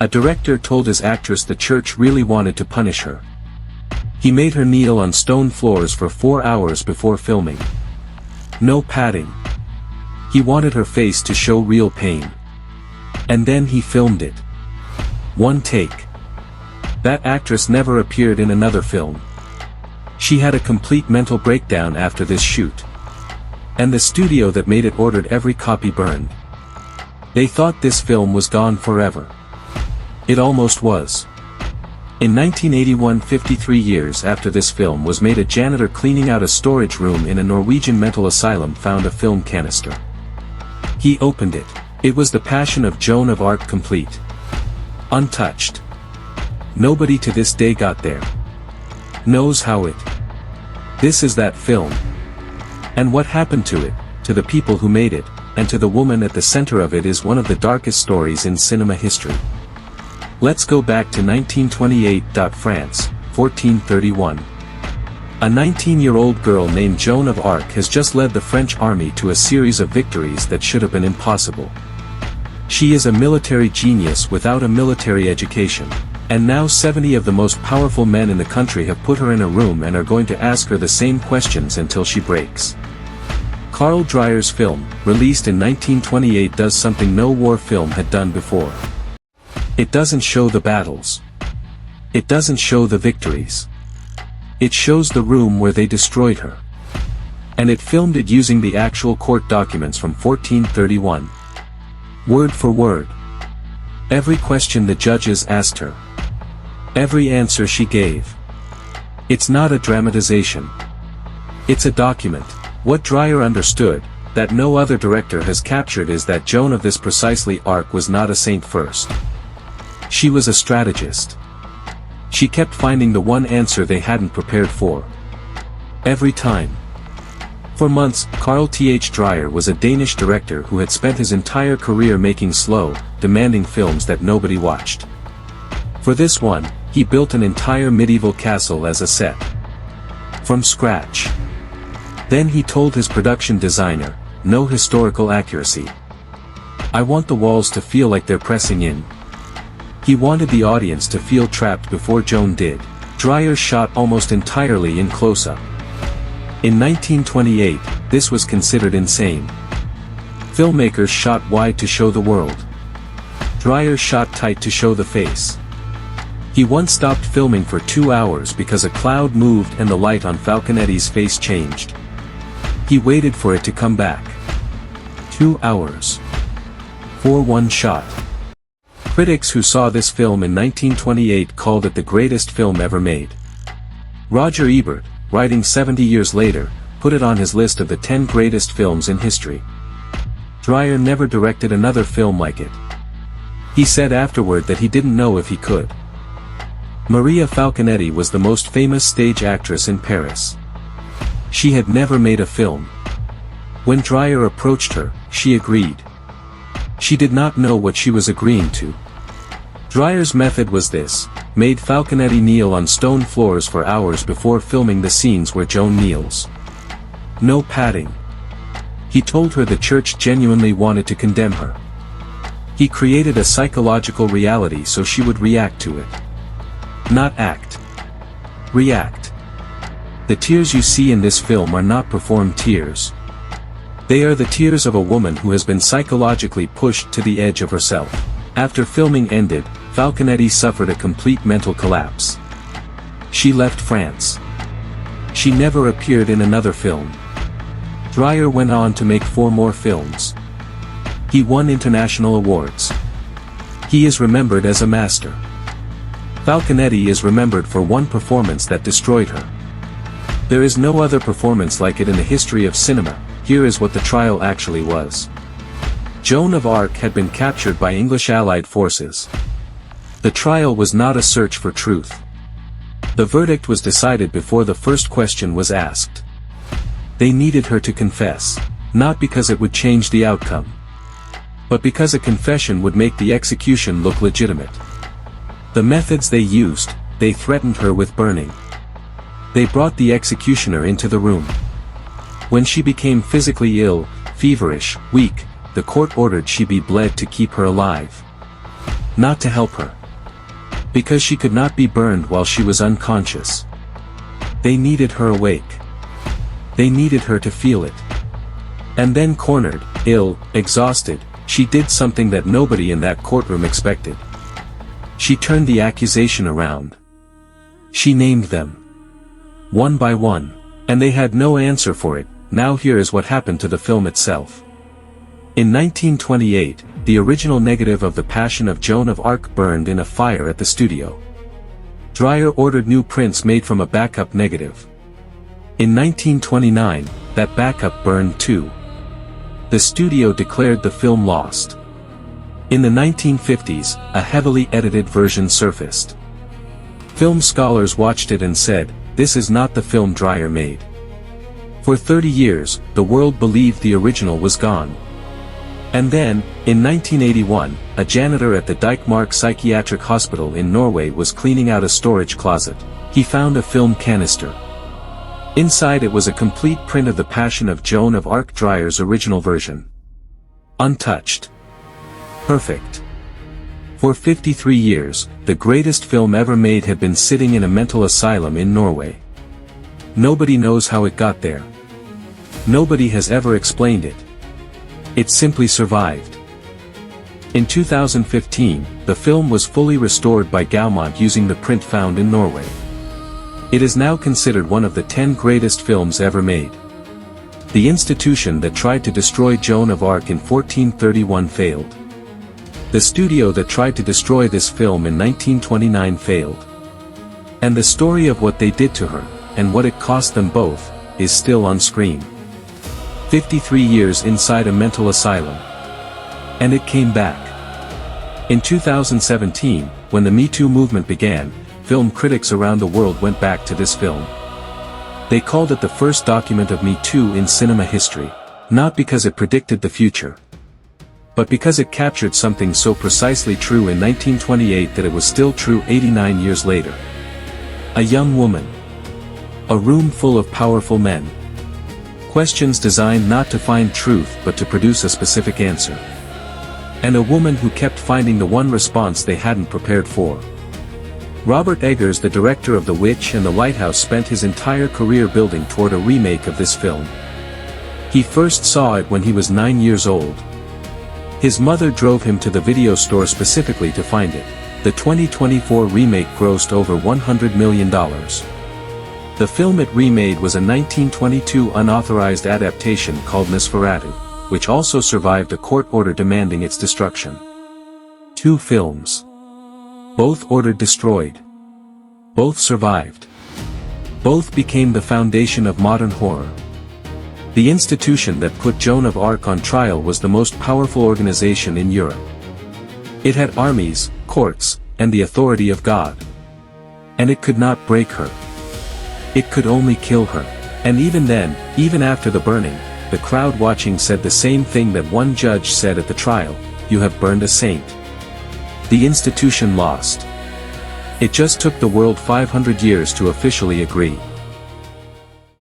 A director told his actress the church really wanted to punish her. He made her kneel on stone floors for 4 hours before filming. No padding. He wanted her face to show real pain. And then he filmed it. One take. That actress never appeared in another film. She had a complete mental breakdown after this shoot. And the studio that made it ordered every copy burned. They thought this film was gone forever. It almost was. In 1981, 53 years after this film was made, a janitor cleaning out a storage room in a Norwegian mental asylum found a film canister. He opened it. It was The Passion of Joan of Arc, complete. Untouched. Nobody to this day got there. Knows how it. This is that film. And what happened to it, to the people who made it, and to the woman at the center of it, is one of the darkest stories in cinema history. Let's go back to 1928. France, 1431. A 19-year-old girl named Joan of Arc has just led the French army to a series of victories that should have been impossible. She is a military genius without a military education, and now 70 of the most powerful men in the country have put her in a room and are going to ask her the same questions until she breaks. Carl Dreyer's film, released in 1928, does something no war film had done before. It doesn't show the battles. It doesn't show the victories. It shows the room where they destroyed her. And it filmed it using the actual court documents from 1431. Word for word. Every question the judges asked her. Every answer she gave. It's not a dramatization. It's a document. What Dreyer understood, that no other director has captured, is that Joan of this precisely arc was not a saint first. She was a strategist. She kept finding the one answer they hadn't prepared for. Every time. For months, Carl Th. Dreyer was a Danish director who had spent his entire career making slow, demanding films that nobody watched. For this one, he built an entire medieval castle as a set. From scratch. Then he told his production designer, no historical accuracy. I want the walls to feel like they're pressing in. He wanted the audience to feel trapped before Joan did. Dreyer shot almost entirely in close-up. In 1928, this was considered insane. Filmmakers shot wide to show the world. Dreyer shot tight to show the face. He once stopped filming for 2 hours because a cloud moved and the light on Falconetti's face changed. He waited for it to come back. 2 hours. For one shot. Critics who saw this film in 1928 called it the greatest film ever made. Roger Ebert, writing 70 years later, put it on his list of the 10 greatest films in history. Dreyer never directed another film like it. He said afterward that he didn't know if he could. Maria Falconetti was the most famous stage actress in Paris. She had never made a film. When Dreyer approached her, she agreed. She did not know what she was agreeing to. Dreyer's method was this: made Falconetti kneel on stone floors for hours before filming the scenes where Joan kneels. No padding. He told her the church genuinely wanted to condemn her. He created a psychological reality so she would react to it. Not act. React. The tears you see in this film are not performed tears. They are the tears of a woman who has been psychologically pushed to the edge of herself. After filming ended, Falconetti suffered a complete mental collapse. She left France. She never appeared in another film. Dreyer went on to make 4 more films. He won international awards. He is remembered as a master. Falconetti is remembered for one performance that destroyed her. There is no other performance like it in the history of cinema. Here is what the trial actually was. Joan of Arc had been captured by English Allied forces. The trial was not a search for truth. The verdict was decided before the first question was asked. They needed her to confess, not because it would change the outcome, but because a confession would make the execution look legitimate. The methods they used, they threatened her with burning. They brought the executioner into the room. When she became physically ill, feverish, weak, the court ordered she be bled to keep her alive. Not to help her. Because she could not be burned while she was unconscious. They needed her awake. They needed her to feel it. And then cornered, ill, exhausted, she did something that nobody in that courtroom expected. She turned the accusation around. She named them. One by one. And they had no answer for it. Now here is what happened to the film itself. In 1928, the original negative of The Passion of Joan of Arc burned in a fire at the studio. Dreyer ordered new prints made from a backup negative. In 1929, that backup burned too. The studio declared the film lost. In the 1950s, a heavily edited version surfaced. Film scholars watched it and said, "This is not the film Dreyer made." For 30 years, the world believed the original was gone. And then, in 1981, a janitor at the Dikemark Psychiatric Hospital in Norway was cleaning out a storage closet. He found a film canister. Inside it was a complete print of The Passion of Joan of Arc, Dreyer's original version. Untouched. Perfect. For 53 years, the greatest film ever made had been sitting in a mental asylum in Norway. Nobody knows how it got there. Nobody has ever explained it. It simply survived. In 2015, the film was fully restored by Gaumont using the print found in Norway. It is now considered one of the 10 greatest films ever made. The institution that tried to destroy Joan of Arc in 1431 failed. The studio that tried to destroy this film in 1929 failed. And the story of what they did to her, and what it cost them both, is still on screen. 53 years inside a mental asylum. And it came back. In 2017, when the Me Too movement began, film critics around the world went back to this film. They called it the first document of Me Too in cinema history, not because it predicted the future, but because it captured something so precisely true in 1928 that it was still true 89 years later. A young woman. A room full of powerful men. Questions designed not to find truth but to produce a specific answer. And a woman who kept finding the one response they hadn't prepared for. Robert Eggers, the director of The Witch and The Lighthouse, spent his entire career building toward a remake of this film. He first saw it when he was 9 years old. His mother drove him to the video store specifically to find it. The 2024 remake grossed over $100 million. The film it remade was a 1922 unauthorized adaptation called Nosferatu, which also survived a court order demanding its destruction. 2 films. Both ordered destroyed. Both survived. Both became the foundation of modern horror. The institution that put Joan of Arc on trial was the most powerful organization in Europe. It had armies, courts, and the authority of God. And it could not break her. It could only kill her. And even then, even after the burning, the crowd watching said the same thing that one judge said at the trial: "You have burned a saint." The institution lost. It just took the world 500 years to officially agree.